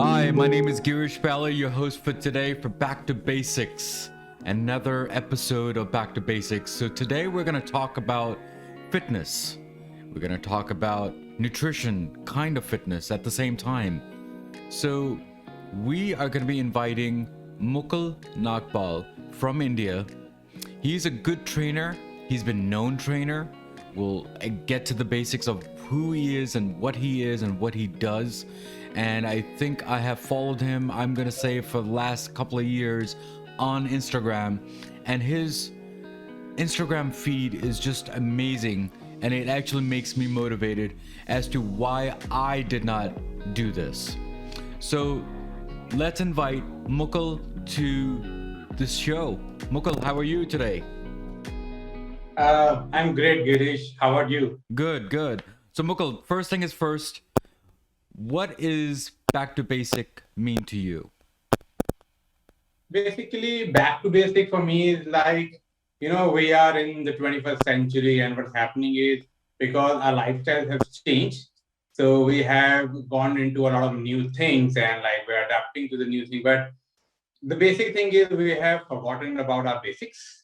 Hi, my name is Girish, your host for today for Back to Basics, another episode of Back to Basics. So today we're going to talk about fitness. We're going to talk about nutrition, kind of fitness at the same time. So we are going to be inviting Mukul Nagpaul from India. He's a good trainer. He's been known trainer. We'll get to the basics of who he is and what he does. And I think I have followed him, I'm going to say, for the last couple of years on Instagram. And his Instagram feed is just amazing. And it actually makes me motivated as to why I did not do this. So let's invite Mukul to this show. Mukul, how are you today? I'm great, Girish. How are you? Good. So Mukul, first thing is first, what is back to basic mean to you? Basically, back to basic for me is like, we are in the 21st century, and what's happening is because our lifestyle has changed. So we have gone into a lot of new things and like we're adapting to the new thing. But the basic thing is we have forgotten about our basics.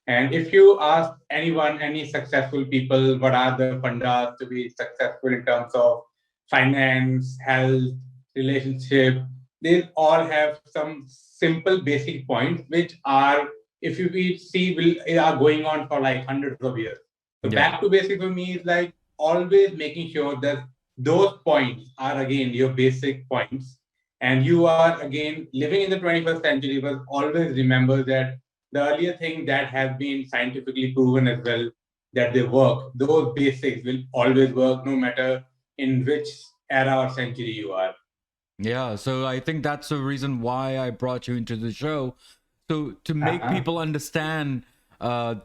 And if you ask anyone, any successful people, what are the fundas to be successful in terms of finance, health, relationship, they all have some simple basic points which are, if you see, are going on for like hundreds of years. So back to basic for me is like always making sure that those points are again your basic points, and you are again living in the 21st century, but always remember that the earlier thing that has been scientifically proven as well, that they work, those basics will always work no matter in which era or century you are. Yeah, so I think that's the reason why I brought you into the show. So to make people understand I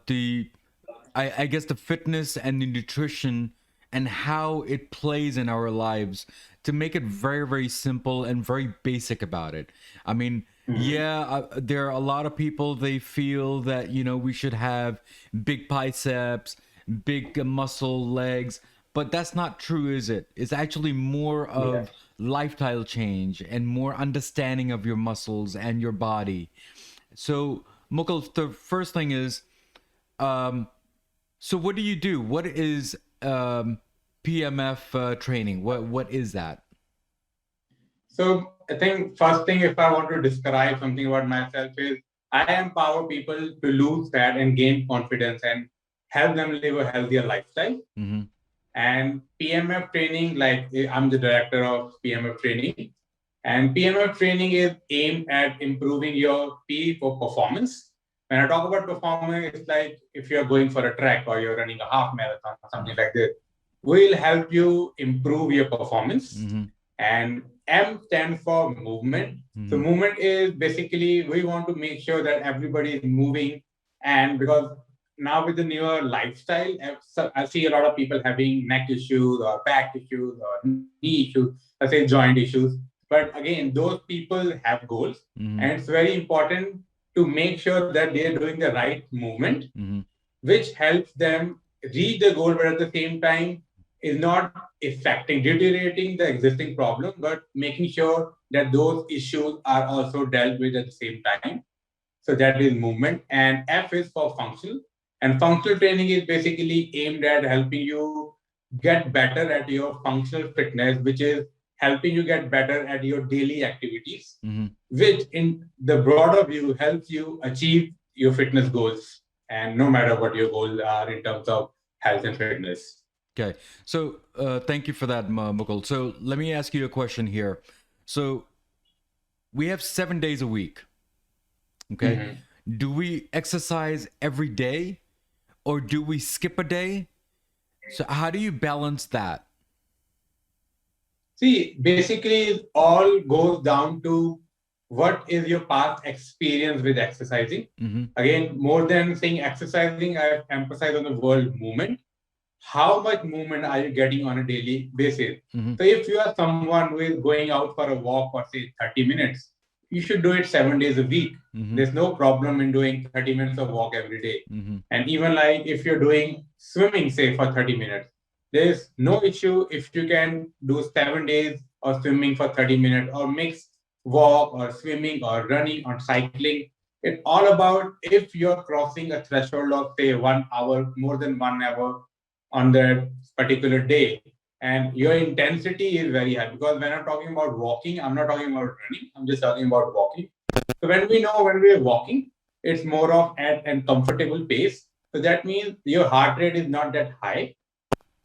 guess the fitness and the nutrition and how it plays in our lives, to make it very, very simple and very basic about it. I mean, there are a lot of people, they feel that, we should have big biceps, big muscle legs, but that's not true, is it? It's actually more of lifestyle change and more understanding of your muscles and your body. So, Mukul, the first thing is, so what do you do? What is PMF training? What is that? So I think first thing, if I want to describe something about myself, is I empower people to lose fat and gain confidence and help them live a healthier lifestyle. Mm-hmm. And PMF training, like I'm the director of PMF training, and PMF training is aimed at improving your P for performance. When I talk about performance, it's like if you're going for a trek or you're running a half marathon or something like this, we'll help you improve your performance. Mm-hmm. And M stands for movement. Mm-hmm. So movement is basically, we want to make sure that everybody is moving. And because now with the newer lifestyle, I see a lot of people having neck issues or back issues or knee issues, let's say joint issues. But again, those people have goals. Mm-hmm. And it's very important to make sure that they're doing the right movement, which helps them reach the goal, but at the same time is not deteriorating the existing problem, but making sure that those issues are also dealt with at the same time. So that is movement. And F is for functional. And functional training is basically aimed at helping you get better at your functional fitness, which is helping you get better at your daily activities, which in the broader view helps you achieve your fitness goals, and no matter what your goals are in terms of health and fitness. Okay, so thank you for that, Mukul. So let me ask you a question here. So we have 7 days a week. Okay, do we exercise every day, or do we skip a day? So how do you balance that? See, basically, it all goes down to what is your past experience with exercising. Again, more than saying exercising, I emphasize on the word movement. How much movement are you getting on a daily basis? So if you are someone who is going out for a walk for say 30 minutes, you should do it 7 days a week. There's no problem in doing 30 minutes of walk every day. And even like if you're doing swimming, say for 30 minutes, there's no issue if you can do 7 days of swimming for 30 minutes or mix walk or swimming or running or cycling. It's all about if you're crossing a threshold of say 1 hour, more than 1 hour on that particular day, and your intensity is very high. Because when I'm talking about walking, I'm not talking about running, I'm just talking about walking. So when we know when we are walking, it's more of at a comfortable pace. So that means your heart rate is not that high.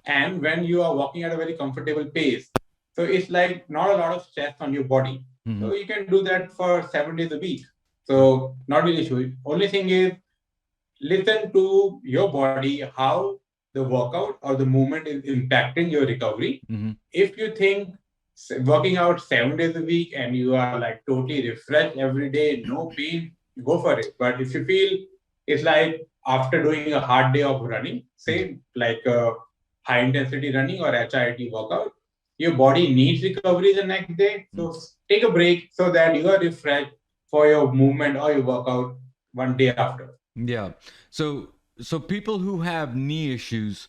And when you are walking at a very comfortable pace, so it's like not a lot of stress on your body. Mm-hmm. So you can do that for 7 days a week. So not really issue. Only thing is listen to your body, how the workout or the movement is impacting your recovery. Mm-hmm. If you think working out 7 days a week and you are like totally refreshed every day, no pain, go for it. But if you feel it's like after doing a hard day of running, say like high intensity running or HIIT workout, your body needs recovery the next day. So take a break so that you are refreshed for your movement or your workout one day after. Yeah. So people who have knee issues,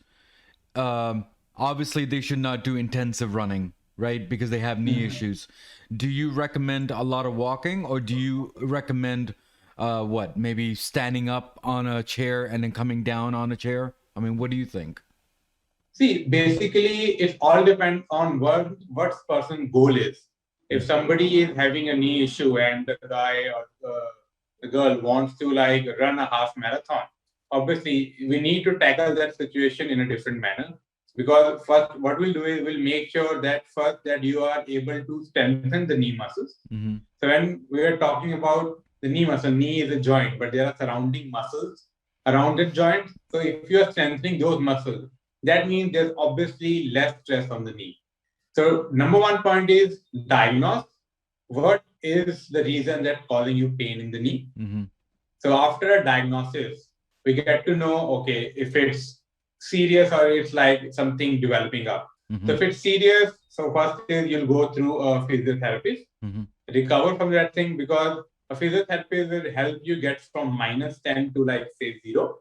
obviously they should not do intensive running, right? Because they have knee issues. Do you recommend a lot of walking, or do you recommend what? Maybe standing up on a chair and then coming down on a chair? I mean, what do you think? See, basically, it all depends on what person's goal is. If somebody is having a knee issue and the guy or the girl wants to like run a half marathon, obviously we need to tackle that situation in a different manner. Because first, what we'll do is we'll make sure that first that you are able to strengthen the knee muscles. Mm-hmm. So when we are talking about the knee muscle, knee is a joint, but there are surrounding muscles around that joint. So if you are strengthening those muscles, that means there's obviously less stress on the knee. So number one point is diagnose what is the reason that causing you pain in the knee. Mm-hmm. So after a diagnosis, we get to know, okay, if it's serious or it's like something developing up. Mm-hmm. So if it's serious, so first is you'll go through a physiotherapist, recover from that thing, because a physiotherapist will help you get from -10 to like say 0.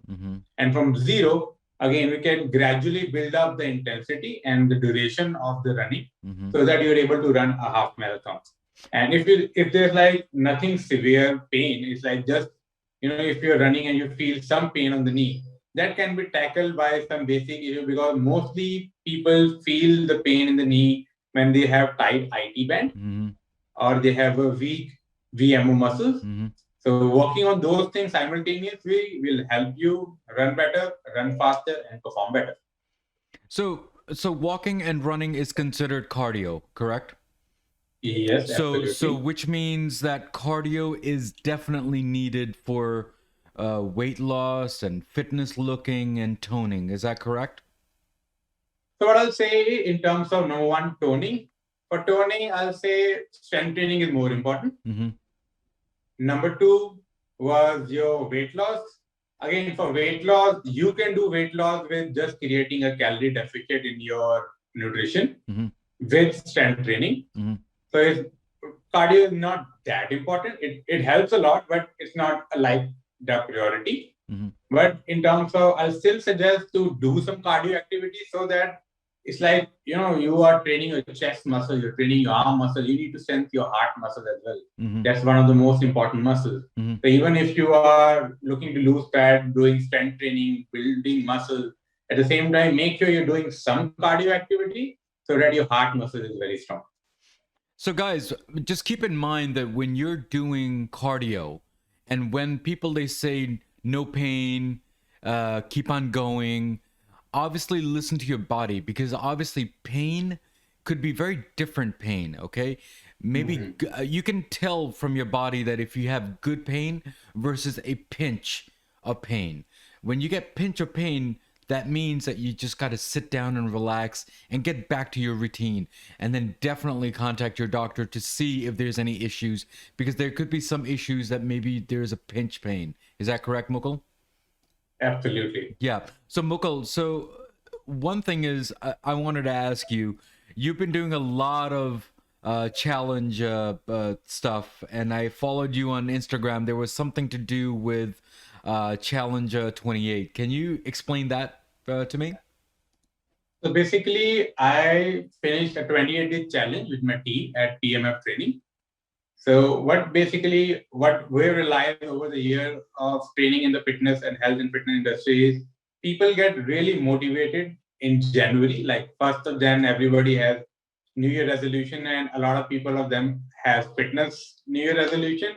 And from 0, again, we can gradually build up the intensity and the duration of the running so that you're able to run a half marathon. And if there's like nothing severe pain, it's like just, if you're running and you feel some pain on the knee, that can be tackled by some basic issue, because mostly people feel the pain in the knee when they have tight IT band or they have a weak VMO muscles. So working on those things simultaneously will help you run better, run faster, and perform better. So walking and running is considered cardio, correct? Yes, absolutely. So which means that cardio is definitely needed for weight loss and fitness looking and toning. Is that correct? So what I'll say in terms of number one, toning. For toning, I'll say strength training is more important. Number two was your weight loss. Again, for weight loss, you can do weight loss with just creating a calorie deficit in your nutrition with strength training. So cardio is not that important. It helps a lot, but it's not like the priority. But in terms of, I'll still suggest to do some cardio activity so that it's like, you are training your chest muscle, you're training your arm muscle, you need to strengthen your heart muscle as well. That's one of the most important muscles. So even if you are looking to lose fat, doing strength training, building muscle, at the same time, make sure you're doing some cardio activity so that your heart muscle is very strong. So guys, just keep in mind that when you're doing cardio and when people, they say no pain, keep on going, obviously listen to your body, because obviously pain could be very different pain. Okay, maybe you can tell from your body that if you have good pain versus a pinch of pain. When you get pinch of pain, that means that you just got to sit down and relax and get back to your routine, and then definitely contact your doctor to see if there's any issues, because there could be some issues that maybe there's a pinch pain. Is that correct, Mukul? Absolutely. Yeah. So Mukul, so one thing is I wanted to ask you, you've been doing a lot of challenge stuff, and I followed you on Instagram. There was something to do with Challenge 28. Can you explain that to me? So basically, I finished a 28-day challenge with my team at Pmftraining. So what we realize over the year of training in the fitness and health and fitness industry is people get really motivated in January. Like 1st of Jan, everybody has New Year resolution, and a lot of people of them has fitness New Year resolution.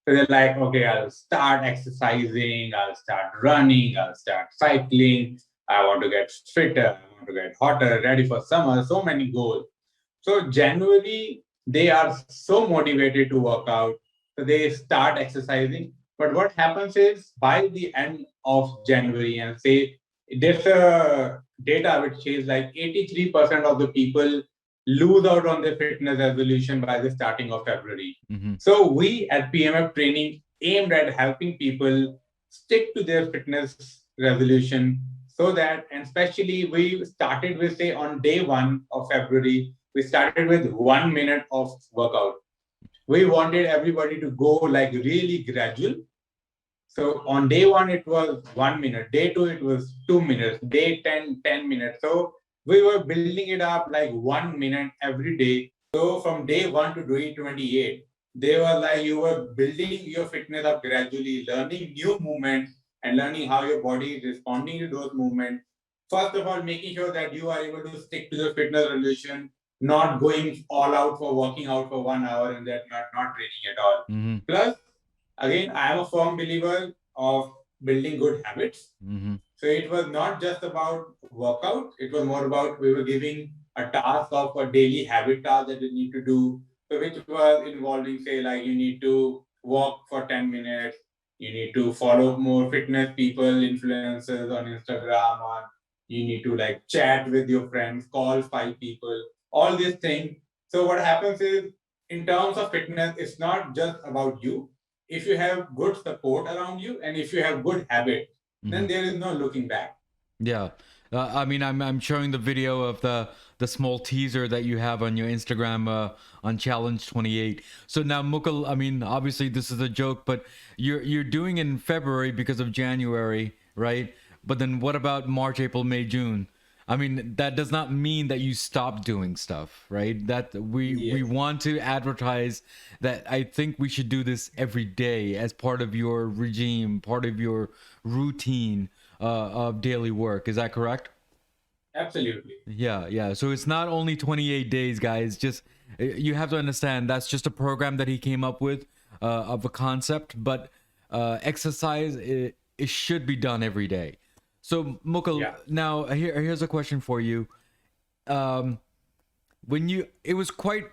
So they're like, okay, I'll start exercising, I'll start running, I'll start cycling. I want to get fitter, I want to get hotter, ready for summer. So many goals. So January, they are so motivated to work out. So they start exercising. But what happens is by the end of January, and say there's a data which says like 83% of the people lose out on their fitness resolution by the starting of February. Mm-hmm. So we at PMF training aimed at helping people stick to their fitness resolution so that, and especially we started with say on day 1 of February, we started with 1 minute of workout. We wanted everybody to go like really gradual. So on day 1, it was 1 minute. Day 2, it was 2 minutes. Day 10, 10 minutes. So we were building it up like 1 minute every day. So from day 1 to day 28, they were like you were building your fitness up gradually, learning new movements and learning how your body is responding to those movements. First of all, making sure that you are able to stick to the fitness resolution, not going all out for working out for 1 hour and that not training at all. Mm-hmm. Plus, again, I am a firm believer of building good habits. Mm-hmm. So it was not just about workout, it was more about we were giving a task of a daily habit task that you need to do. So which was involving, say, like you need to walk for 10 minutes, you need to follow more fitness people, influencers on Instagram, on you need to like chat with your friends, call 5 people, all these things. So what happens is in terms of fitness, it's not just about you. If you have good support around you and if you have good habit, then there is no looking back. Yeah. I mean, I'm showing the video of the small teaser that you have on your Instagram on Challenge 28. So now, Mukul, I mean, obviously this is a joke, but you're doing it in February because of January, right? But then what about March, April, May, June? I mean, that does not mean that you stop doing stuff, right? That we want to advertise that I think we should do this every day as part of your regime, part of your routine of daily work. Is that correct? Absolutely. Yeah, yeah. So it's not only 28 days, guys. Just you have to understand that's just a program that he came up with of a concept, but exercise it should be done every day. So Mukul, now here's a question for you. When you it was quite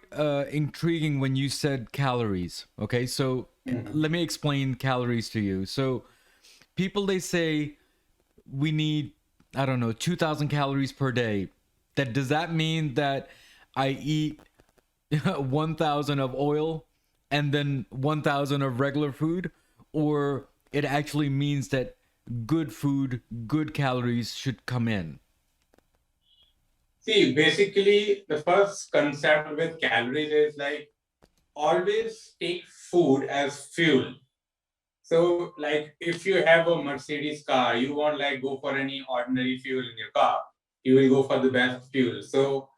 intriguing when you said calories. Okay, so let me explain calories to you. So people they say we need, I don't know, 2,000 calories per day. That does that mean that I eat 1,000 of oil and then 1,000 of regular food, or it actually means that good food, good calories should come in? See, basically, the first concept with calories is like always take food as fuel. So, like if you have a Mercedes car, you won't like go for any ordinary fuel in your car. You will go for the best fuel. So,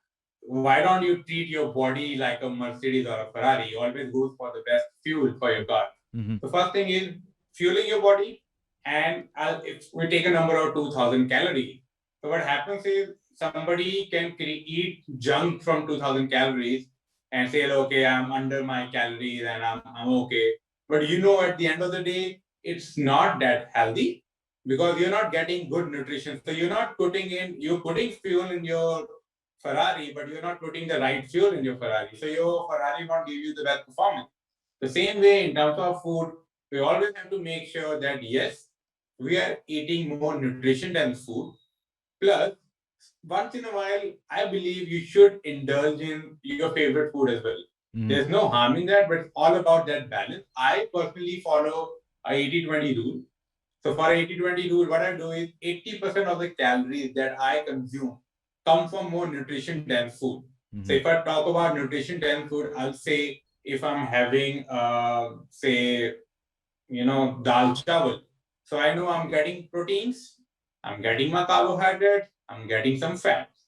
why don't you treat your body like a Mercedes or a Ferrari? You always go for the best fuel for your car. Mm-hmm. The first thing is fueling your body, and if we take a number of 2,000 calories. So what happens is somebody can eat junk from 2,000 calories and say, okay, I'm under my calories and I'm okay. But at the end of the day, it's not that healthy because you're not getting good nutrition. So you're putting fuel in your Ferrari, but you're not putting the right fuel in your Ferrari. So your Ferrari won't give you the best performance. The same way in terms of food, we always have to make sure that yes, we are eating more nutrition than food. Plus, once in a while, I believe you should indulge in your favorite food as well. There's no harm in that, but it's all about that balance. I personally follow a 80-20 rule. So for 80-20 rule, what I do is 80% of the calories that I consume come from more nutrition than food. So if I talk about nutrition than food, I'll say if I'm having, say, dal chawal. So I know I'm getting proteins, I'm getting my carbohydrates, I'm getting some fats.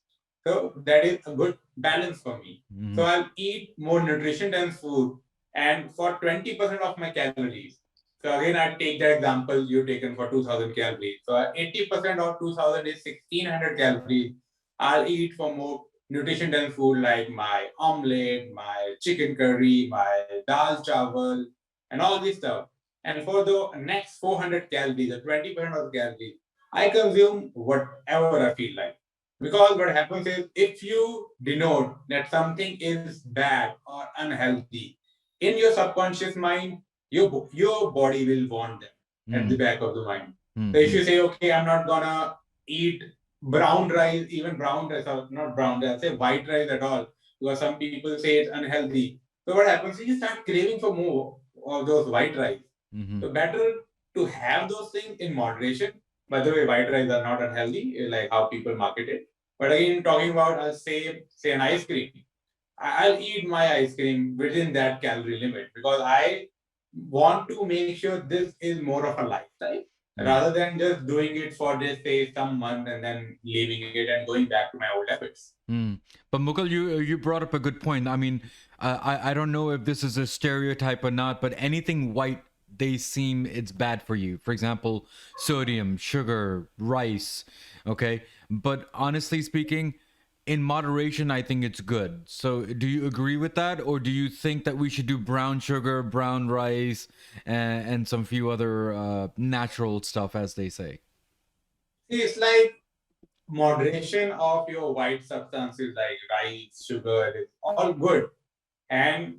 So that is a good balance for me. So Mm-hmm. I'll eat more nutrition dense food and for 20% of my calories. So again, I take the example you taken for 2000 calories. So 80% of 2000 is 1600 calories. I'll eat for more nutrition dense food like my omelette, my chicken curry, my dal chawal, and all this stuff. And for the next 400 calories, the 20% of the calories, I consume whatever I feel like. Because what happens is if you denote that something is bad or unhealthy, in your subconscious mind, your body will want them at the back of the mind. So if Mm-hmm. you say, okay, I'm not gonna eat brown rice, even brown rice, or not brown rice, say white rice at all, because some people say it's unhealthy. So what happens is you start craving for more of those white rice. Mm-hmm. So better to have those things in moderation. By the way, white rice are not unhealthy, like how people market it. But again, talking about, I'll say an ice cream. I'll eat my ice cream within that calorie limit because I want to make sure this is more of a lifestyle Mm. rather than just doing it for just say some month and then leaving it and going back to my old habits. Mm. But Mukul, you brought up a good point. I mean, I don't know if this is a stereotype or not, but anything white, they seem it's bad for you. For example, sodium, sugar, rice. Okay, but honestly speaking, in moderation, I think it's good. So, do you agree with that, or do you think that we should do brown sugar, brown rice, and some few other natural stuff, as they say? See, it's like moderation of your white substances like rice, sugar is all good. And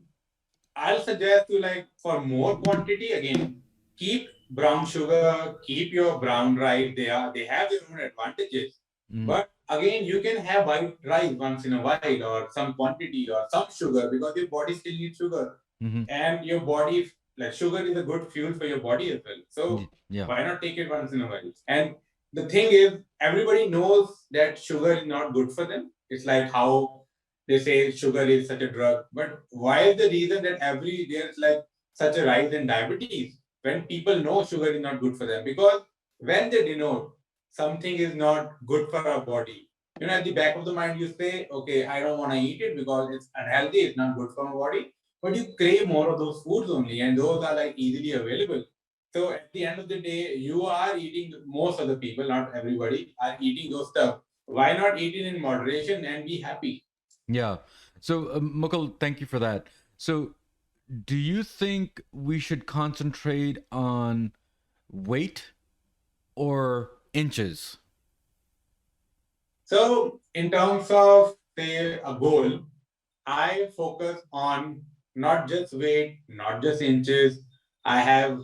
I'll suggest you like for more quantity again, keep brown sugar, keep your brown rice. They have their own advantages. Mm-hmm. But again, you can have white rice once in a while or some quantity or some sugar because your body still needs sugar. Mm-hmm. And your body like sugar is a good fuel for your body as well. So Yeah. why not take it once in a while? And the thing is, everybody knows that sugar is not good for them. It's like how they say sugar is such a drug. But why is the reason that every there's like such a rise in diabetes when people know sugar is not good for them? Because when they denote something is not good for our body, at the back of the mind you say, okay, I don't want to eat it because it's unhealthy, it's not good for my body. But you crave more of those foods only, and those are like easily available. So at the end of the day, you are eating, most of the people, not everybody, are eating those stuff. Why not eat it in moderation and be happy? Yeah. So, Mukul, thank you for that. So, do you think we should concentrate on weight or inches? So, in terms of say a goal, I focus on not just weight, not just inches. I have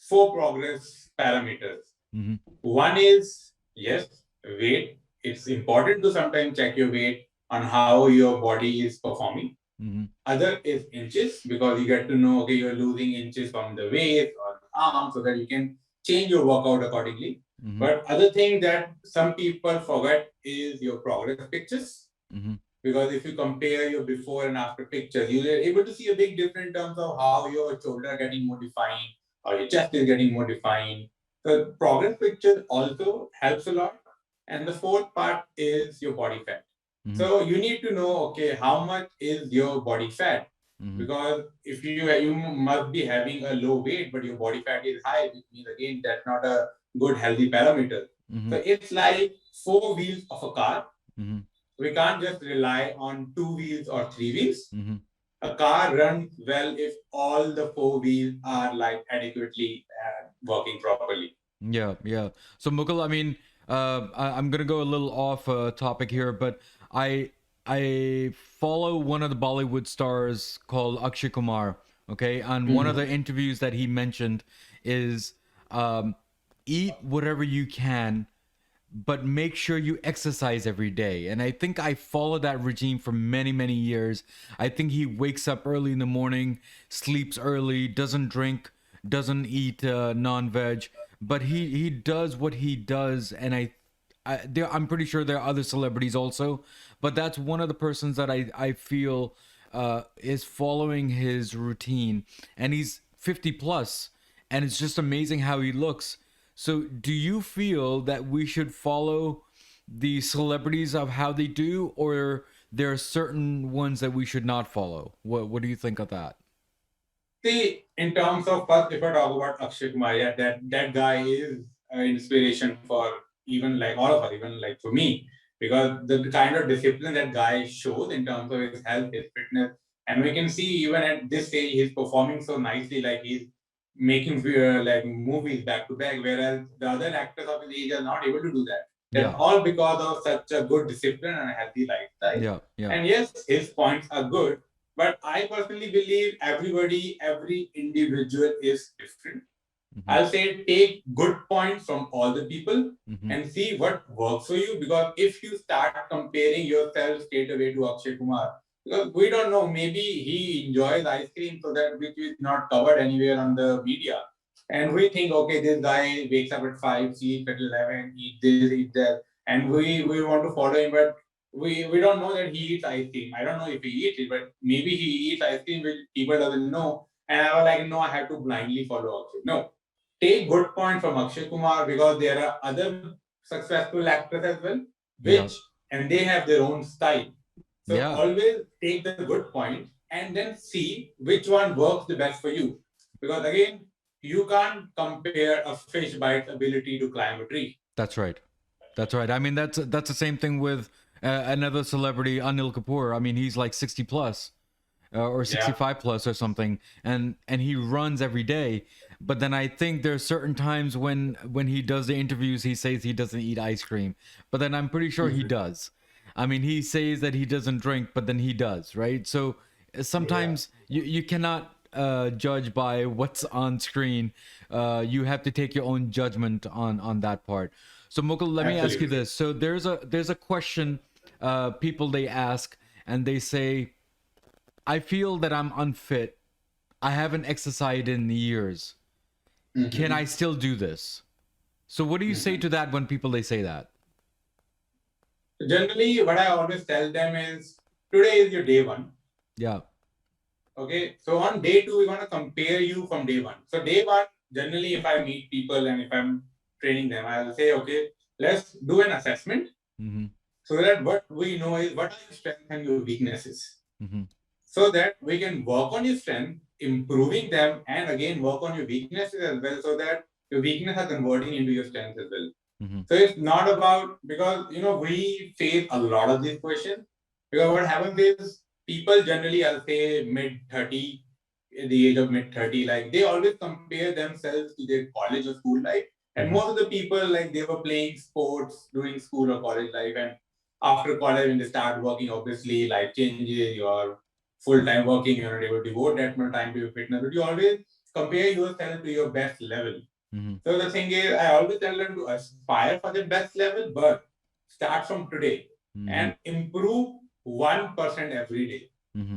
four progress parameters. Mm-hmm. One is yes, weight. It's important to sometimes check your weight on how your body is performing. Mm-hmm. Other is inches because you get to know, okay, you're losing inches from the waist or the arm so that you can change your workout accordingly. Mm-hmm. But other thing that some people forget is your progress pictures. Mm-hmm. Because if you compare your before and after pictures, you're able to see a big difference in terms of how your shoulder are getting more defined or your chest is getting more defined. So progress picture also helps a lot. And the fourth part is your body fat. Mm-hmm. So you need to know, okay, how much is your body fat? Mm-hmm. Because if you must be having a low weight, but your body fat is high, which means again that's not a good healthy parameter. Mm-hmm. So it's like four wheels of a car. Mm-hmm. We can't just rely on two wheels or three wheels. Mm-hmm. A car runs well if all the four wheels are like adequately working properly. Yeah, yeah. So Mukul, I mean, I'm gonna go a little off topic here, but I I follow one of the Bollywood stars called Akshay Kumar. Okay, and one of the Mm-hmm. interviews that he mentioned is um, eat whatever you can, but make sure you exercise every day. And I think I followed that regime for many years. I think he wakes up early in the morning, sleeps early, doesn't drink, doesn't eat non-veg, but he does what he does. And I'm pretty sure there are other celebrities also, but that's one of the persons that I feel is following his routine, and he's 50 plus, and it's just amazing how he looks. So, do you feel that we should follow the celebrities of how they do, or there are certain ones that we should not follow? What do you think of that? See, in terms of first, if I talk about Akshay Kumar, yeah, that guy is an inspiration for even like all of us, even like for me, because the kind of discipline that guy shows in terms of his health, his fitness, and we can see even at this stage he's performing so nicely, like he's making like movies back to back, whereas the other actors of his age are not able to do that. That's all because of such a good discipline and a healthy lifestyle. And yes, his points are good, but I personally believe every individual is different. I'll say take good points from all the people and see what works for you. Because if you start comparing yourself straight away to Akshay Kumar, because we don't know, maybe he enjoys ice cream, so that which is not covered anywhere on the media. And we think, okay, this guy wakes up at 5, sleeps at 11, eat this, eat that, and we want to follow him, but we don't know that he eats ice cream. I don't know if he eats it, but maybe he eats ice cream which people doesn't know. And I was like, no, I have to blindly follow Akshay. No, take good point from Akshay Kumar, because there are other successful actors as well, which and they have their own style. So always take the good point and then see which one works the best for you. Because again, you can't compare a fish by its ability to climb a tree. That's right. That's right. I mean, that's the same thing with another celebrity, Anil Kapoor. I mean, he's like 60 plus or 65 plus or something, and he runs every day. But then I think there are certain times when he does the interviews, he says he doesn't eat ice cream, but then I'm pretty sure he does. I mean, he says that he doesn't drink, but then he does, right? So sometimes you cannot judge by what's on screen. You have to take your own judgment on that part. So Mukul, let me ask you this. So there's a question people they ask, and they say, I feel that I'm unfit. I haven't exercised in years. Can I still do this? So what do you say to that when people they say that? Generally, what I always tell them is, today is your day one. Yeah. Okay. So on day two, we're going to compare you from day one. So day one, generally, if I meet people and if I'm training them, I'll say, okay, let's do an assessment. So that what we know is what are your strengths and your weaknesses. So that we can work on your strength, improving them, and again work on your weaknesses as well, so that your weakness are converting into your strength as well. So it's not about, because we face a lot of these questions, because what happens is people generally, I'll say mid-30, at the age of mid-30, like they always compare themselves to their college or school life. And most of the people, like they were playing sports during school or college life, and after college when they start working, obviously life changes, you're full-time working, you're not able to devote that much time to your fitness, but you always compare yourself to your best level. So the thing is, I always tell them to aspire for the best level, but start from today and improve 1% every day.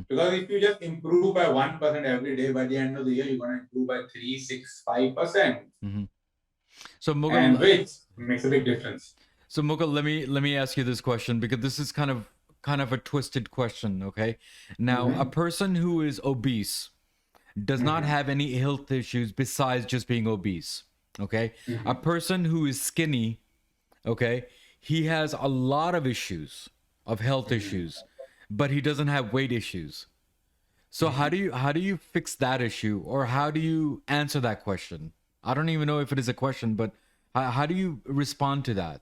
Because if you just improve by 1% every day, by the end of the year, you're going to improve by 3, 6, 5%. So Mukul, and which makes a big difference. So Mukul, let me ask you this question, because this is kind of a twisted question. Okay, now a person who is obese does not have any health issues besides just being obese. Okay, a person who is skinny, okay, he has a lot of issues of health issues, but he doesn't have weight issues. So how do you fix that issue, or how do you answer that question? I don't even know if it is a question, but how do you respond to that?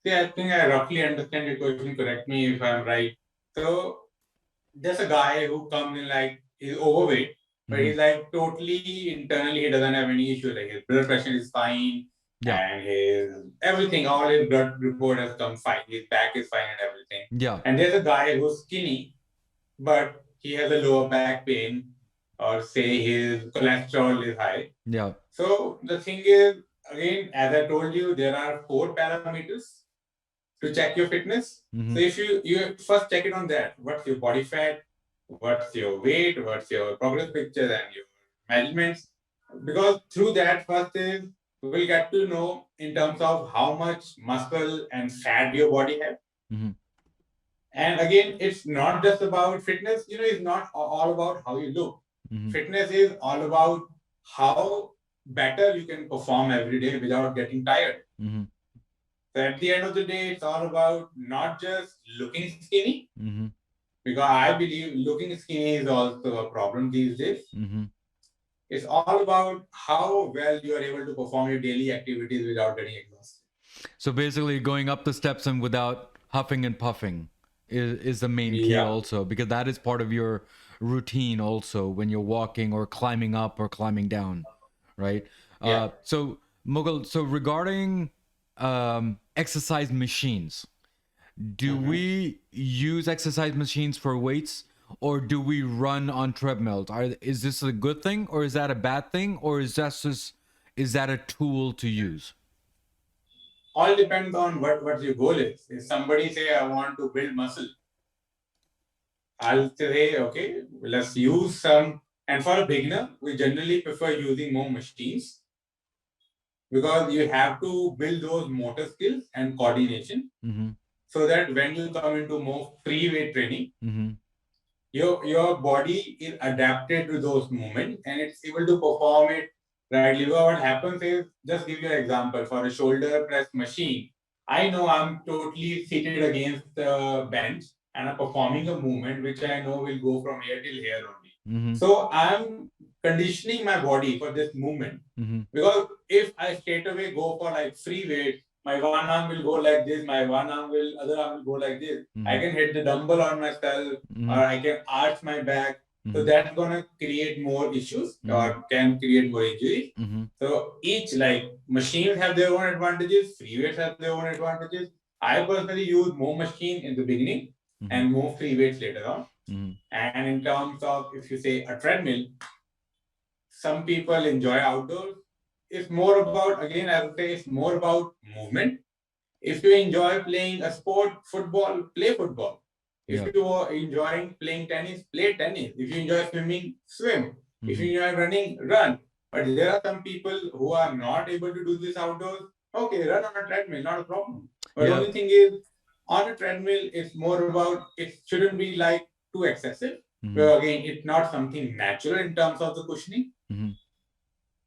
See, I think I roughly understand your question. Correct me if I'm right. So there's a guy who comes in like he's overweight, but he's like totally internally he doesn't have any issue. Like his blood pressure is fine, and his everything, all his blood report has come fine. His back is fine and everything. Yeah. And there's a guy who's skinny, but he has a lower back pain, or say his cholesterol is high. Yeah. So the thing is, again, as I told you, there are 4 parameters to check your fitness. So if you first check it on that, what's your body fat, what's your weight, what's your progress picture, and your measurements. Because through that, first is we will get to know in terms of how much muscle and fat your body has. And again, it's not just about fitness. It's not all about how you look. Fitness is all about how better you can perform every day without getting tired. So at the end of the day, it's all about not just looking skinny, Mm-hmm. because I believe looking skinny is also a problem these days. Mm-hmm. It's all about how well you are able to perform your daily activities without getting exhausted. So basically, going up the steps and without huffing and puffing is the main key, Yeah. also, because that is part of your routine, also, when you're walking or climbing up or climbing down, right? Yeah. So, Mughal, so regarding exercise machines, do Mhm. we use exercise machines for weights, or do we run on treadmills? Is this a good thing, or is that a bad thing, or is that a tool to use? All depends on what your goal is. If somebody say I want to build muscle, I'll say okay, let's use some. And for a beginner, we generally prefer using more machines because you have to build those motor skills and coordination Mm-hmm. so that when you come into more free weight training, Mm-hmm. your body is adapted to those movements and it's able to perform it rightly. Because what happens is, just give you an example, for a shoulder press machine, I know I'm totally seated against the bench and I'm performing a movement which I know will go from here till here only. Mm-hmm. So I'm conditioning my body for this movement. Mm-hmm. Because if I straight away go for like free weight, my one arm will go like this, my other arm will go like this. I Mm-hmm. can hit the dumbbell on myself, or Mm-hmm. I can arch my back. So Mm-hmm. that's gonna create more issues Mm-hmm. or can create more injuries. Mm-hmm. So each, like, machines have their own advantages, free weights have their own advantages. I personally use more machine in the beginning Mm-hmm. and more free weights later on. Mm-hmm. And in terms of, if you say a treadmill, some people enjoy outdoors. It's more about, again, I would say it's more about movement. If you enjoy playing a sport, football, play football. If Yeah. you are enjoying playing tennis, play tennis. If you enjoy swimming, swim. If you enjoy running, run. But there are some people who are not able to do this outdoors. Okay, run on a treadmill, not a problem. But Yeah. only thing is, on a treadmill, it's more about, it shouldn't be like too excessive. Mm-hmm. Well, again, it's not something natural in terms of the cushioning, Mm-hmm.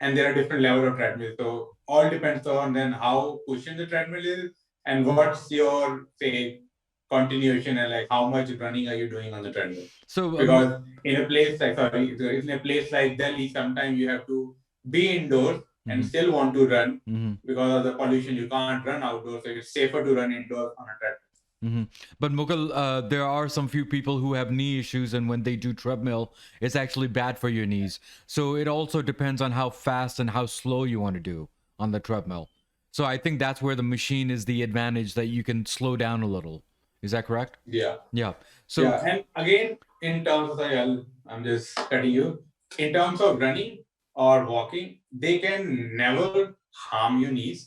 and there are different levels of treadmill. So all depends on then how cushioned the treadmill is and what's your, say, continuation, and like how much running are you doing on the treadmill. So, Because in a place like, sorry, in a place like Delhi, sometimes you have to be indoors and mm-hmm. still want to run Mm-hmm. because of the pollution. You can't run outdoors, so it's safer to run indoors on a treadmill. Mm-hmm. But Mukul, there are some few people who have knee issues, and when they do treadmill, it's actually bad for your knees. So it also depends on how fast and how slow you want to do on the treadmill. So I think that's where the machine is the advantage, that you can slow down a little. Is that correct? Yeah. Yeah. So Yeah, and again, in terms of, I'm just cutting you. In terms of running or walking, they can never harm your knees.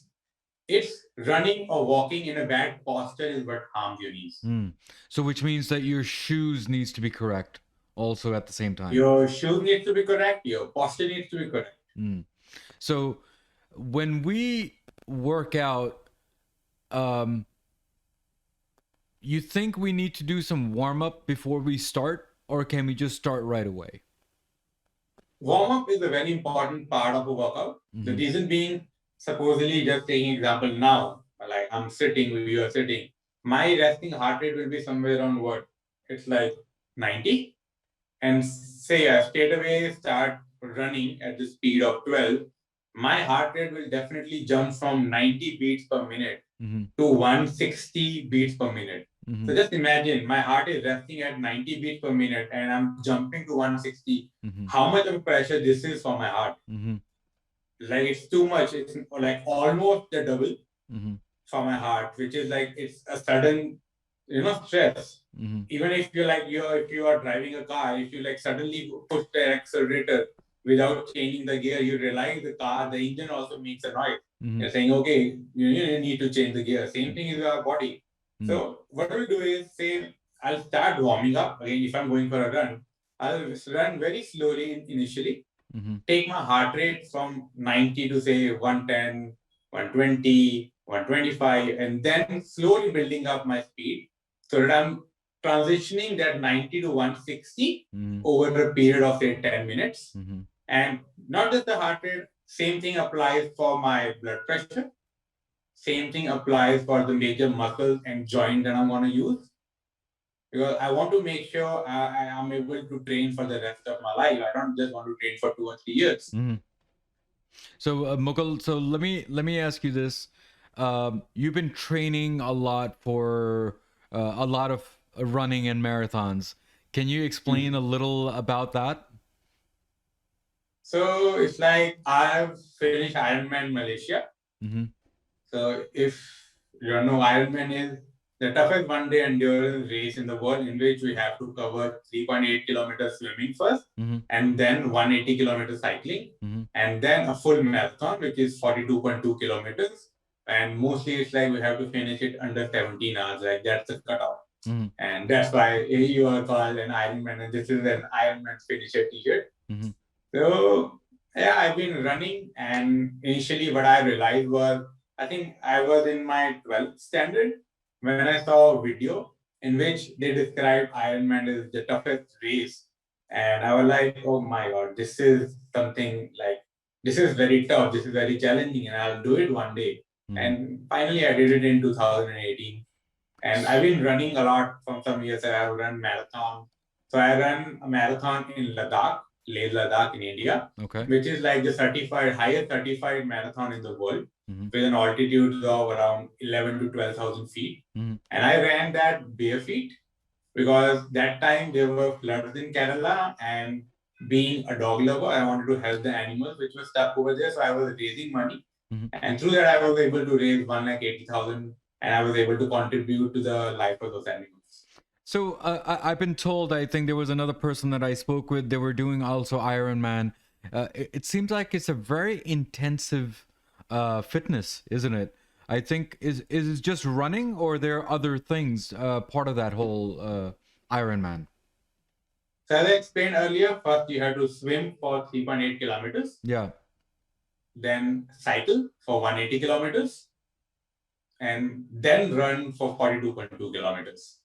It's running or walking in a bad posture is what harms your knees. so which means that your shoes needs to be correct also at the same time. Your shoes need to be correct. Your posture needs to be correct. So when we work out, you think we need to do some warm up before we start, or can we just start right away? Warm up is a very important part of a workout. The reason being, supposedly, just taking example now, like I'm sitting, you are sitting, my resting heart rate will be somewhere around what? It's like 90. And say I straight away start running at the speed of 12, my heart rate will definitely jump from 90 beats per minute to 160 beats per minute. So just imagine my heart is resting at 90 beats per minute and I'm jumping to 160. How much of pressure this is for my heart? Like, it's too much. It's like almost the double for my heart, which is like, it's a sudden, stress. Even if if you are driving a car, if you like suddenly push the accelerator without changing the gear, you realize the engine also makes a noise. You're saying, okay, you need to change the gear. Same thing is our body. So what we'll do is, say, I'll start warming up. Again, if I'm going for a run, I'll run very slowly initially. Take my heart rate from 90 to say 110, 120, 125, and then slowly building up my speed so that I'm transitioning that 90 to 160 over a period of say 10 minutes. And not just the heart rate, same thing applies for my blood pressure. same thing applies for the major muscles and joint that I'm going to use. Because I want to make sure I am able to train for the rest of my life. I don't just want to train for 2 or 3 years. Mm-hmm. So Mukul, so let me ask you this: you've been training a lot for a lot of running and marathons. Can you explain a little about that? So it's like I've finished Ironman Malaysia. Mm-hmm. So if you don't know, Ironman is the toughest one-day endurance race in the world, in which we have to cover 3.8 kilometers swimming first, Mm-hmm. and then 180 kilometers cycling, Mm-hmm. and then a full marathon, which is 42.2 kilometers. And mostly it's like we have to finish it under 17 hours. Like that's the cutoff. Mm-hmm. And that's why you are called an Ironman, and this is an Ironman finisher t-shirt. Mm-hmm. So yeah, I've been running, and initially what I realized was I think I was in my 12th standard when I saw a video in which they described Ironman as the toughest race, and I was like, oh my god, this is something like this is very tough, this is very challenging, and I'll do it one day. Mm-hmm. And finally, I did it in 2018. And I've been running a lot from some years. I've run marathon. So I ran a marathon in Ladakh, Leh Ladakh in India, Okay. which is like the highest certified marathon in the world, Mm-hmm. with an altitude of around 11 to 12,000 feet. Mm-hmm. And I ran that bare feet because that time there were floods in Kerala, and being a dog lover, I wanted to help the animals which were stuck over there. So I was raising money. Mm-hmm. And through that, I was able to raise 1,80,000, and I was able to contribute to the life of those animals. So I've been told, I think there was another person that I spoke with, they were doing also Ironman. It seems like it's a very intensive fitness, isn't it? I think is it just running, or there are other things part of that whole Ironman? So as I explained earlier, first you have to swim for 3.8 kilometers. Yeah. Then cycle for 180 kilometers, and then run for 42.2 kilometers,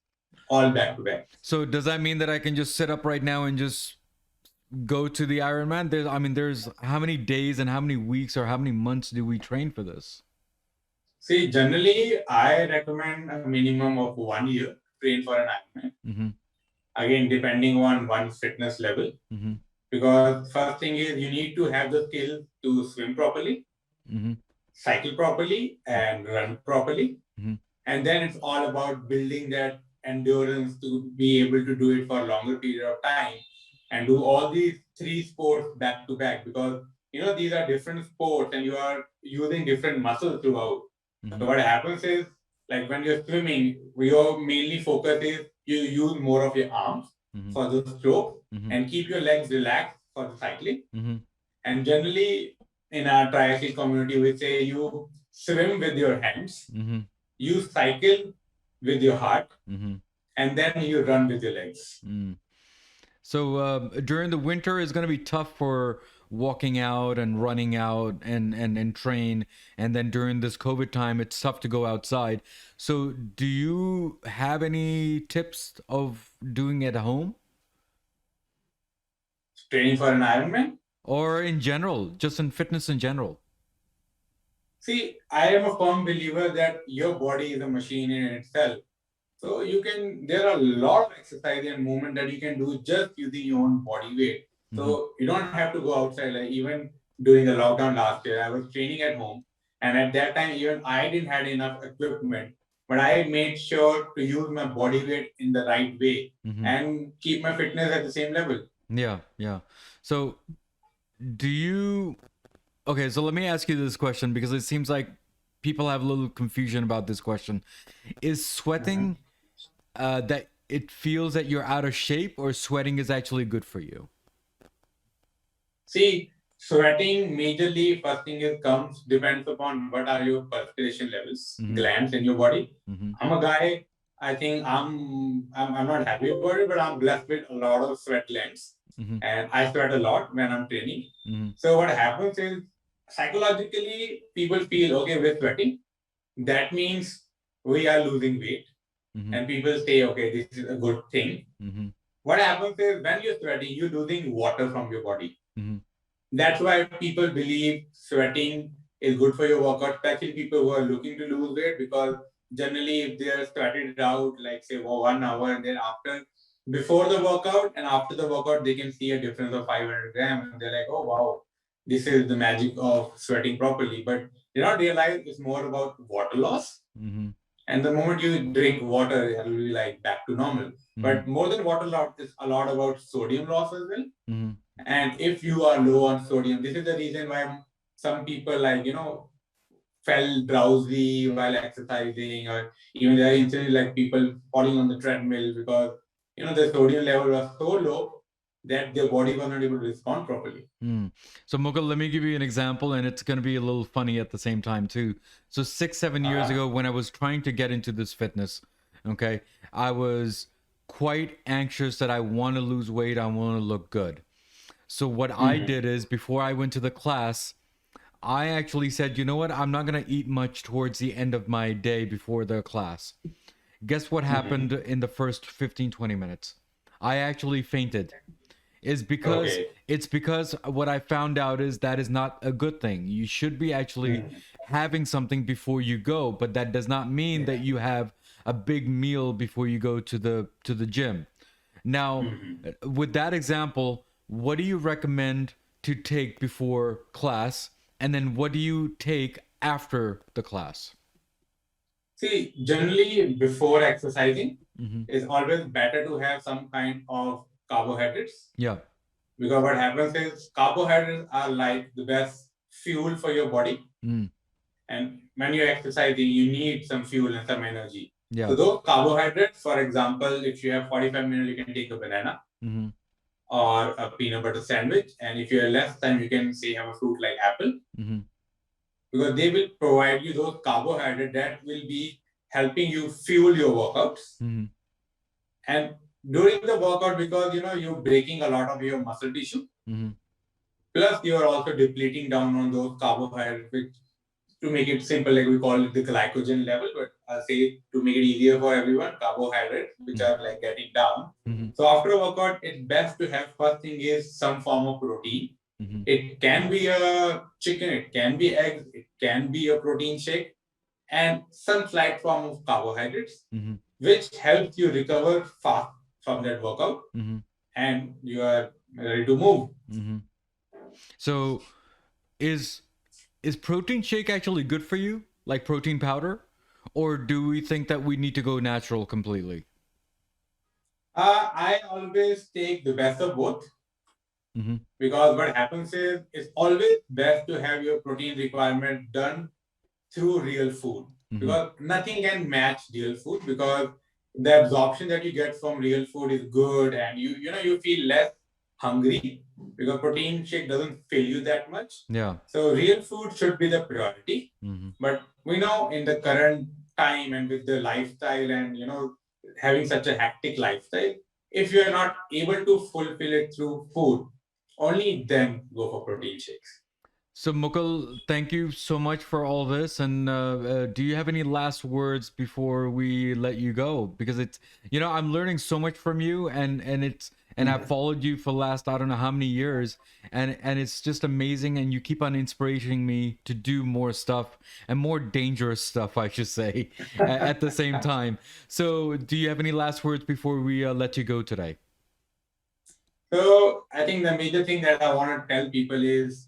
all back to back. So does that mean that I can just sit up right now and just go to the Ironman? There's how many days and how many weeks or how many months do we train for this? See, generally, I recommend a minimum of 1 year to train for an Ironman. Mm-hmm. Again, depending on one's fitness level. Mm-hmm. Because first thing is you need to have the skill to swim properly, Mm-hmm. cycle properly, and run properly. Mm-hmm. And then it's all about building that endurance to be able to do it for a longer period of time and do all these three sports back to back, because these are different sports and you are using different muscles throughout. Mm-hmm. So what happens is, like when you're swimming, your mainly focus is you use more of your arms Mm-hmm. for the stroke, Mm-hmm. and keep your legs relaxed for the cycling. Mm-hmm. And generally in our triathlete community, we say you swim with your hands, Mm-hmm. you cycle with your heart, Mm-hmm. and then you run with your legs. Mm. So during the winter is going to be tough for walking out and running out and train, and then during this COVID time it's tough to go outside. So do you have any tips of doing it at home Training for an Ironman? or in general, just in fitness in general? See, I am a firm believer that your body is a machine in itself. So there are a lot of exercise and movement that you can do just using your own body weight. So you don't have to go outside. Like even during the lockdown last year, I was training at home. And at that time, even I didn't have enough equipment, but I made sure to use my body weight in the right way and keep my fitness at the same level. Yeah, yeah. So okay, so let me ask you this question, because it seems like people have a little confusion about this question. Is sweating that it feels that you're out of shape, or sweating is actually good for you? See, sweating majorly, first thing depends upon what are your perspiration levels, glands in your body. I'm a guy, I think I'm not happy about it, but I'm blessed with a lot of sweat glands. And I sweat a lot when I'm training. So what happens is, psychologically, people feel, okay, we're sweating. That means we are losing weight. And people say, okay, this is a good thing. What happens is, when you're sweating, you're losing water from your body. That's why people believe sweating is good for your workout, especially people who are looking to lose weight, because generally if they are started out like say for 1 hour and then after before the workout and after the workout they can see a difference of 500 grams and they're like, oh wow, this is the magic of sweating properly. But they don't realize it's more about water loss. Mm-hmm. And the moment you drink water, it will be like back to normal. Mm-hmm. But more than water loss, it's a lot about sodium loss as well. Mm-hmm. And if you are low on sodium, this is the reason why some people felt drowsy while exercising, or even there are instances like people falling on the treadmill because the sodium level was so low that their body was not able to respond properly. So Mukul, let me give you an example, and it's going to be a little funny at the same time too. So 6-7 years ago, when I was trying to get into this fitness, okay, I was quite anxious that I want to lose weight, I want to look good. So what I did is, before I went to the class, I actually said, you know what, I'm not going to eat much towards the end of my day before the class. Guess what happened in the first 15-20 minutes? I actually fainted. It's because what I found out is that is not a good thing. You should be actually having something before you go, but that does not mean that you have a big meal before you go to the gym. Now, with that example, what do you recommend to take before class, and then what do you take after the class? See, generally before exercising, it's always better to have some kind of carbohydrates. Yeah. Because what happens is carbohydrates are like the best fuel for your body. And when you're exercising, you need some fuel and some energy. Yeah. So those carbohydrates, for example, if you have 45 minutes, you can take a banana or a peanut butter sandwich. And if you have less time, you can say have a fruit like apple. Because they will provide you those carbohydrates that will be helping you fuel your workouts. And during the workout, because you're breaking a lot of your muscle tissue, plus you are also depleting down on those carbohydrates, which, to make it simple, like we call it the glycogen level, but I'll say to make it easier for everyone, carbohydrates, which are like getting down. So after a workout, it's best to have, first thing is some form of protein. It can be a chicken, it can be eggs, it can be a protein shake, and some slight form of carbohydrates, which helps you recover fast from that workout, and you are ready to move. So is protein shake actually good for you, like protein powder, or do we think that we need to go natural completely? I always take the best of both. Because what happens is, it's always best to have your protein requirement done through real food. Because nothing can match real food, because the absorption that you get from real food is good, and you feel less hungry, because protein shake doesn't fill you that much. Yeah. So real food should be the priority. But we know in the current time and with the lifestyle and having such a hectic lifestyle, if you are not able to fulfill it through food, only then go for protein shakes. So Mukul, thank you so much for all this. And do you have any last words before we let you go? Because it's, I'm learning so much from you, and I've followed you for the last, I don't know how many years, and it's just amazing. And you keep on inspiring me to do more stuff, and more dangerous stuff, I should say, at the same time. So do you have any last words before we let you go today? So I think the major thing that I want to tell people is,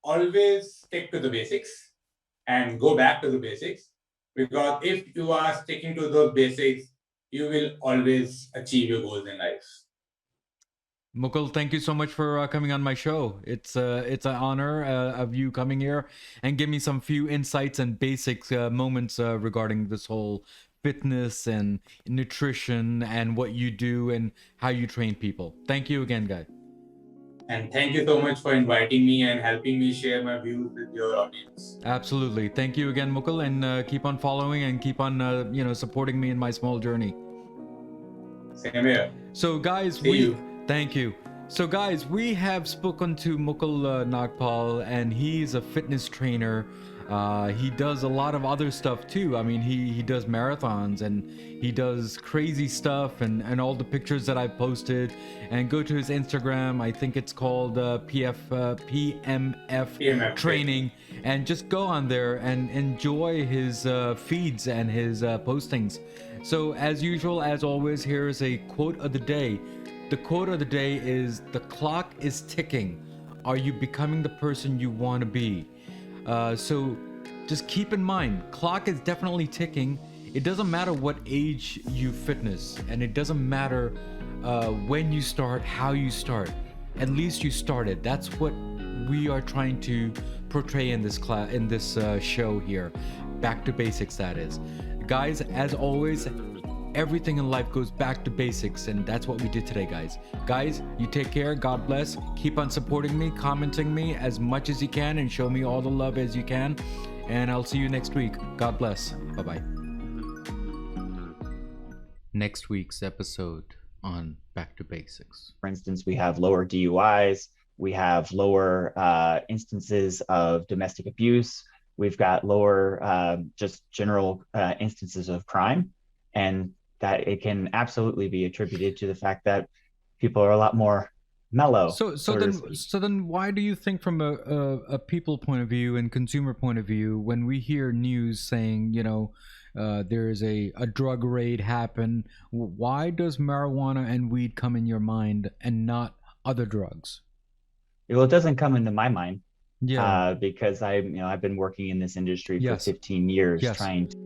always stick to the basics and go back to the basics, because if you are sticking to those basics, you will always achieve your goals in life. Mukul, thank you so much for coming on my show. It's an honor of you coming here and give me some few insights and basic moments regarding this whole fitness and nutrition and what you do and how you train people. Thank you again, guy. And thank you so much for inviting me and helping me share my views with your audience. Absolutely. Thank you again, Mukul, and keep on following and keep on, supporting me in my small journey. Same here. So, guys, thank you. So, guys, we have spoken to Mukul Nagpaul, and he's a fitness trainer He does a lot of other stuff too. I mean, he does marathons and he does crazy stuff, and all the pictures that I posted. And go to his Instagram. I think it's called PMF Training, and just go on there and enjoy his feeds and his postings. So as usual, as always, here is a quote of the day. The quote of the day is, "The clock is ticking. Are you becoming the person you want to be?" So just keep in mind, clock is definitely ticking. It doesn't matter what age you fitness, and it doesn't matter when you start, how you start. At least you started. That's what we are trying to portray in this class, in this show here. Back to basics, that is. Guys, as always, everything in life goes back to basics, and that's what we did today, guys. Guys, you take care. God bless. Keep on supporting me, commenting me as much as you can, and show me all the love as you can. And I'll see you next week. God bless. Bye-bye. Next week's episode on Back to Basics. For instance, we have lower DUIs. We have lower instances of domestic abuse. We've got lower just general instances of crime. And that it can absolutely be attributed to the fact that people are a lot more mellow. So then why do you think, from a people point of view and consumer point of view, when we hear news saying, there is a drug raid happen, why does marijuana and weed come in your mind and not other drugs? Well, it doesn't come into my mind. Yeah. Because I've been working in this industry for 15 years, trying to